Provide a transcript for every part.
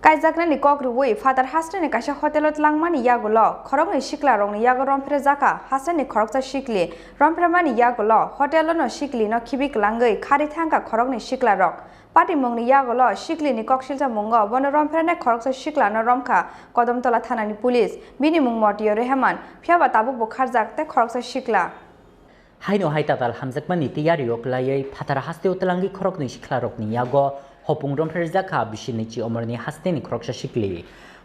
Kaijaknani kok Ruwi Phatar Hasteni kaisa hotel twlangwi yagulo Khoroknwi Siklarok ni yago Rompherejakha Hasteni Khoroksa Sikli Rompheremani yagulo hotel no Sikli no khibi klangwi khari thangka Khoroknwi Siklarok Pati mungni yagulo Sikli ni koksilja mungo bono Rompherene Khoroksa Sikla no Romkha Kodamtola thanani police bini mung Motio Rehman phiaba tabuk bo kharjak te Khoroksa Sikla Haino haitatal hamjakmani tiyariok layai Phatar Hasteo twlangwi Khoroknwi Siklarok ni yago Hopung Rompherejakha bisinichi omorni Hasteni Khoroksa Sikli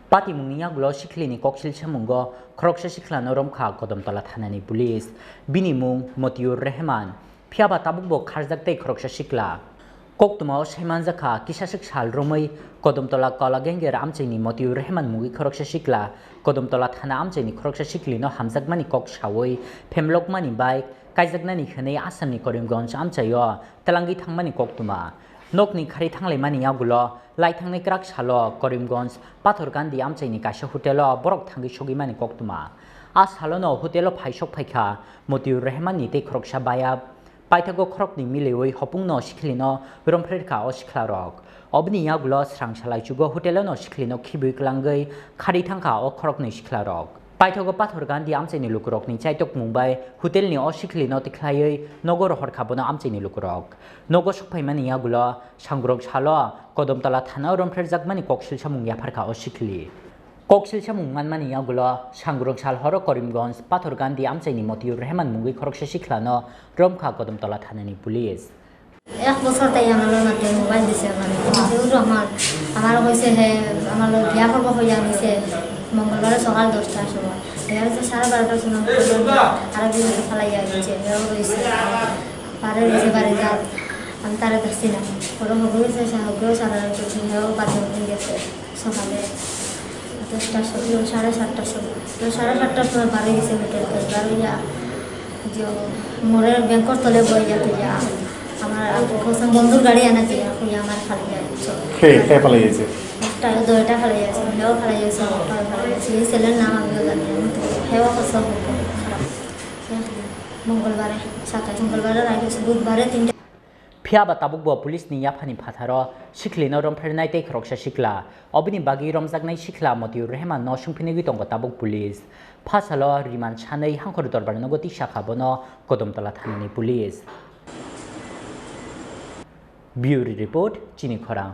Pati mungni yagulo Sikli ni koksilcha mungo Khoroksa Sikla no Romkha Kodamtola thanani police bini mung Motio Rehman phiaba tabukbo kharjaktei Khoroksa Sikla Koktumao Saimanjakha kisasik sal romai Kodamtola kala genger amchaini Motio Rehman mungi Khoroksa Sikla Kodamtola thana amchaini Khoroksa Sikli no hamjakmani kok sawoi phemlokmani bai Kaijaknani khane Assamni Korimganj amchayo twlangwi thangmani koktuma Nokni khari thanglaimani yagulo laithangnai krak salo Korimganj Pathor Gandhi amchaini kaisa hotelo borok thangwi sogimani koktuma a salono hotelo phaisok phaikha Motio Rehman ni tei Khoroksa baya paithago Khoroknwi milewi hopungno Siklino Rompherejakha o Siklarok obni yagulo srang salaichugo hotelo no Siklino khibui klangwi khari thangkha o Khoroknwi Siklarok Paithago Pathor Gandhi amchaini lukurokni chaitok mumbai hotelni o Siklino tiklaiwi nogor horkhabono amchaini lukurok nogo sokphaimani yagulo sangrok salo Kodamtola thana Rompherejakmani koksilsa mung yapharkha o Sikli koksilsa mung manmani yagulo sangrok sal horo Korimganj Pathor Gandhi amchaini Motio Rehman mungwi Khoroksa Siklano Romkha Kodamtola thanani police এক বছর তাই আমার মাত্র mobile দিছে মানে যেহেতু আমার কইছে হে আমার বিয়া করব হইয়া গেছে মঙ্গলবার সকাল 10টার সময় এর তো 12:30টার সময় আর বিয়ে ফলাইয়া গেছে এও কইছে পারে দিছে বাড়ি যা আমি তারে দেখছি না ওরা হইছে সাহায্য সারা কিছু হেও পাতে হয়ে গেছে সকালে 10টার সময় 7:30টার সময় তো 7:30টার সময় বাড়ি গেছে হোটেল বাড়িয়া যে মোরে ব্যাংকর তলে বইয়া তুইয়া আমার বন্ধুর গাড়ি আনা যে কই আমার খালি যাচ্ছে কে ফলাই যাচ্ছে টাকা দুইটা ফলাই যাচ্ছে হেও ফলাই যাচ্ছে সেই সেলের নাম আমি জানি হেও কত খারাপ মঙ্গলবারে 27 মঙ্গলবারে রাইতে বুধবারে 3টা phiaba tabukbo police ni yaphani Phatharo Siklino Rompherenai tei Khoroksa Sikla obni bagi romjaknai Sikla Motio Rehman no sungphinigwi tongo tabuk police phasalo riman sanei hangkhor dorbar nogoti sakhabono Kodamtola thanani police Bureau report Chini Khorang